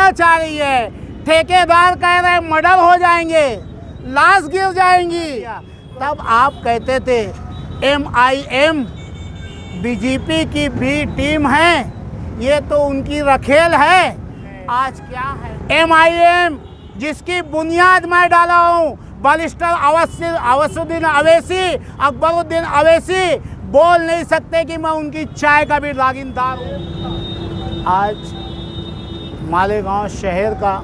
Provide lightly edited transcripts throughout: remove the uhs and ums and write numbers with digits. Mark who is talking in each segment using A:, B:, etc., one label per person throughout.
A: करना चाह रही है। ठेकेदार कह रहे मर्डर हो जाएंगे, लाश गिर जाएंगी। तब आप कहते थे MIM बीजेपी की बी टीम है, ये तो उनकी रखेल है। आज क्या है MIM, जिसकी बुनियाद मैं डाला हूँ, बैरिस्टर अवसुद्दीन अवैसी, अकबरुद्दीन अवैसी बोल नहीं सकते कि मैं उनकी चाय का भी रागिंदार हूँ। आज मालेगांव शहर का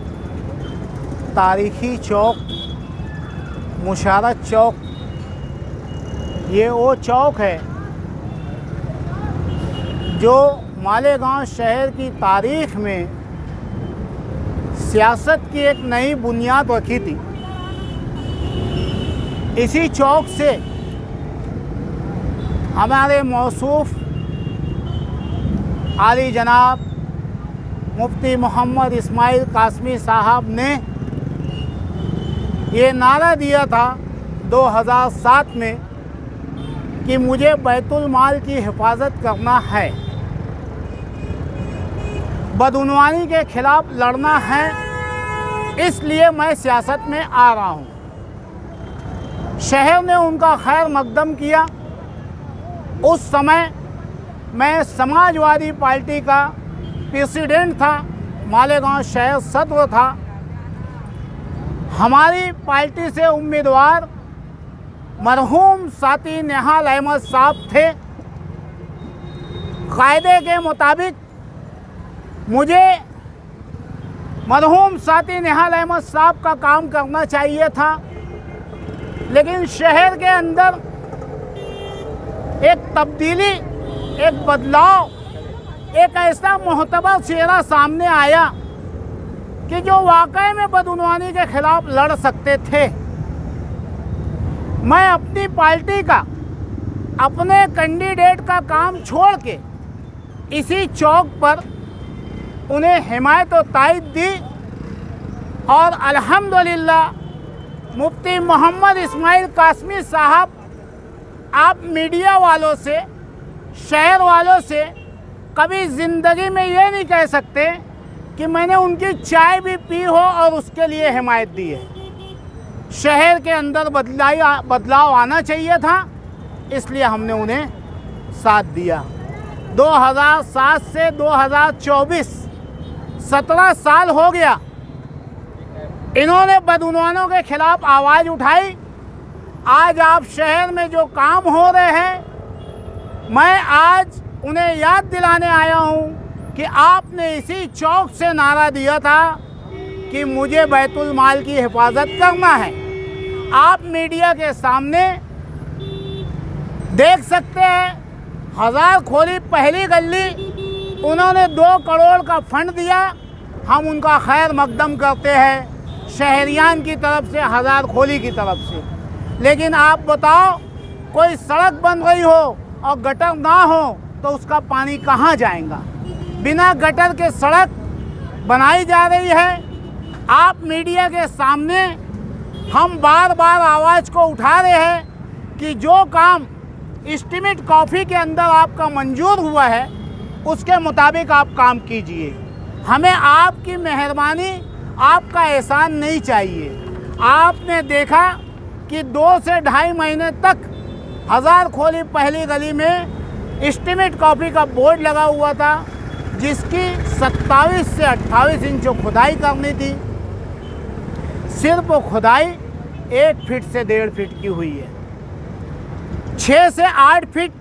A: तारीखी चौक मुशारत चौक, ये वो चौक है जो मालेगांव शहर की तारीख में सियासत की एक नई बुनियाद रखी थी। इसी चौक से हमारे मौसूफ आली जनाब मुफ्ती मोहम्मद इस्माइल कासमी साहब ने ये नारा दिया था 2007 में कि मुझे बैतुल माल की हिफाजत करना है, बदउनवानी के खिलाफ लड़ना है, इसलिए मैं सियासत में आ रहा हूँ। शहर ने उनका खैर मकदम किया। उस समय मैं समाजवादी पार्टी का प्रेसिडेंट था, मालेगांव शहर सदर था। हमारी पार्टी से उम्मीदवार मरहूम साथी निहाल अहमद साहब थे। कायदे के मुताबिक मुझे मरहूम साथी निहाल अहमद साहब का काम करना चाहिए था, लेकिन शहर के अंदर एक तब्दीली, एक बदलाव, एक ऐसा मोहतबर चेहरा सामने आया कि जो वाकई में बदउनवानी के खिलाफ लड़ सकते थे। मैं अपनी पार्टी का, अपने कैंडिडेट का काम छोड़ के इसी चौक पर उन्हें हिमायत और तायद दी और अल्हम्दुलिल्लाह मुफ्ती मोहम्मद इस्माइल कासमी साहब, आप मीडिया वालों से, शहर वालों से कभी ज़िंदगी में ये नहीं कह सकते कि मैंने उनकी चाय भी पी हो और उसके लिए हिमायत दी है। शहर के अंदर बदलाव आना चाहिए था, इसलिए हमने उन्हें साथ दिया। 2007 से 2024 17 साल हो गया, इन्होंने बदउनवानों के खिलाफ आवाज़ उठाई। आज आप शहर में जो काम हो रहे हैं, मैं आज उन्हें याद दिलाने आया हूं कि आपने इसी चौक से नारा दिया था कि मुझे बैतुल माल की हिफाजत करना है। आप मीडिया के सामने देख सकते हैं, हज़ार खोली पहली गली, उन्होंने 2 करोड़ का फंड दिया। हम उनका खैर मकदम करते हैं शहरियान की तरफ से, हज़ार खोली की तरफ से। लेकिन आप बताओ, कोई सड़क बन रही हो और गटर ना हो तो उसका पानी कहाँ जाएगा? बिना गटर के सड़क बनाई जा रही है। आप मीडिया के सामने हम बार बार आवाज़ को उठा रहे हैं कि जो काम एस्टीमेट कॉफ़ी के अंदर आपका मंजूर हुआ है, उसके मुताबिक आप काम कीजिए। हमें आपकी मेहरबानी, आपका एहसान नहीं चाहिए। आपने देखा कि 2 से ढाई महीने तक हज़ार खोली पहली गली में एस्टीमेट कॉफ़ी का बोर्ड लगा हुआ था, जिसकी 27 से 28 इंच खुदाई करनी थी। सिर्फ खुदाई 1 फीट से 1.5 फीट की हुई है। 6 से 8 फीट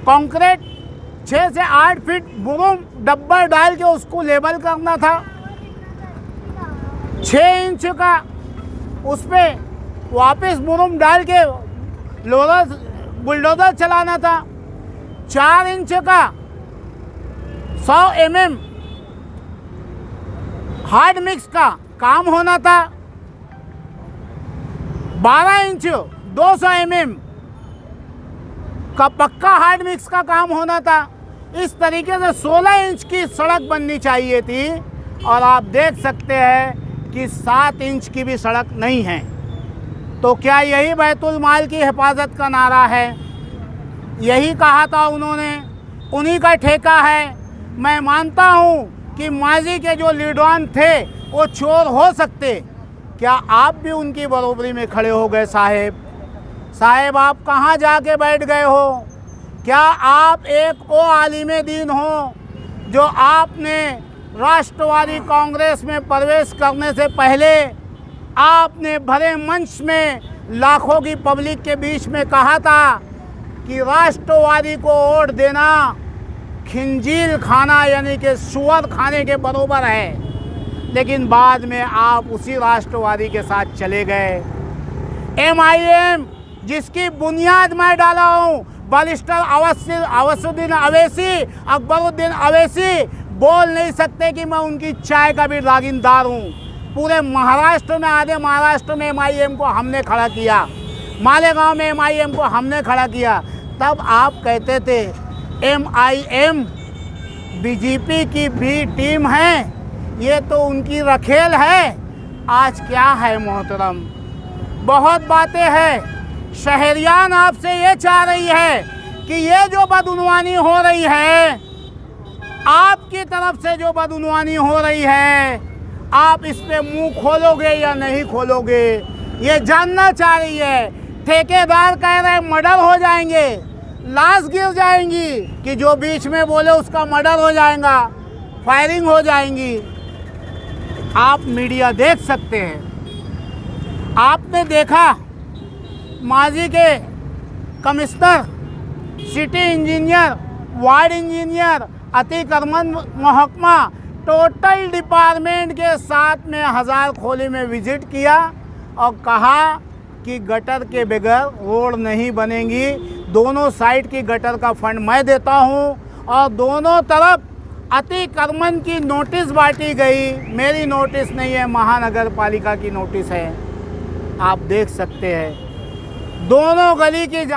A: कंक्रीट, 6 से 8 फीट बुरुम डब्बा डाल के उसको लेबल करना था। 6 इंच का उस पर वापस बुरुम डाल के लोडर बुलडोजर चलाना था। 4 इंच का 100 mm हार्ड मिक्स का काम होना था। 12 इंच 200 mm का पक्का हार्ड मिक्स का काम होना था। इस तरीके से 16 इंच की सड़क बननी चाहिए थी, और आप देख सकते हैं कि 7 इंच की भी सड़क नहीं है। तो क्या यही बैतुल माल की हिफाजत का नारा है? यही कहा था उन्होंने, उन्हीं का ठेका है। मैं मानता हूँ कि माजी के जो लीडरान थे वो चोर हो सकते, क्या आप भी उनकी बरोबरी में खड़े हो गए साहेब? साहेब आप कहाँ जाके बैठ गए हो? क्या आप एक वो आलिम दीन हो जो आपने राष्ट्रवादी कांग्रेस में प्रवेश करने से पहले आपने भरे मंच में लाखों की पब्लिक के बीच में कहा था कि राष्ट्रवादी को वोट देना खिंजीर खाना यानी कि सुअर खाने के बराबर है, लेकिन बाद में आप उसी राष्ट्रवादी के साथ चले गए। MIM जिसकी बुनियाद मैं डाला हूँ, बैरिस्टर अवसुद्दीन अवैसी, अकबरुद्दीन अवैसी बोल नहीं सकते कि मैं उनकी चाय का भी रागिंदार हूँ। पूरे महाराष्ट्र में, आधे महाराष्ट्र में MIM को हमने खड़ा किया, मालेगांव में MIM को हमने खड़ा किया। तब आप कहते थे MIM BJP की भी टीम है, ये तो उनकी रखेल है। आज क्या है मोहतरम, बहुत बातें हैं। शहरियान आपसे ये चाह रही है कि ये जो बदउनवानी हो रही है, आपकी तरफ से जो बदउनवानी हो रही है, आप इस पे मुंह खोलोगे या नहीं खोलोगे, ये जानना चाह रही है। ठेकेदार कह रहे मर्डर हो जाएंगे, लाश गिर जाएंगी, कि जो बीच में बोले उसका मर्डर हो जाएगा, फायरिंग हो जाएंगी। आप मीडिया देख सकते हैं। आपने देखा माजी के commissioner, city engineer, ward engineer, अतिक्रमण महकमा, टोटल डिपार्टमेंट के साथ में हजार खोली में विजिट किया और कहा कि गटर के बगैर रोड नहीं बनेंगी, दोनों साइड की गटर का फंड मैं देता हूं और दोनों तरफ अतिक्रमण की नोटिस बांटी गई। मेरी नोटिस नहीं है, महानगर पालिका की नोटिस है। आप देख सकते हैं दोनों गली की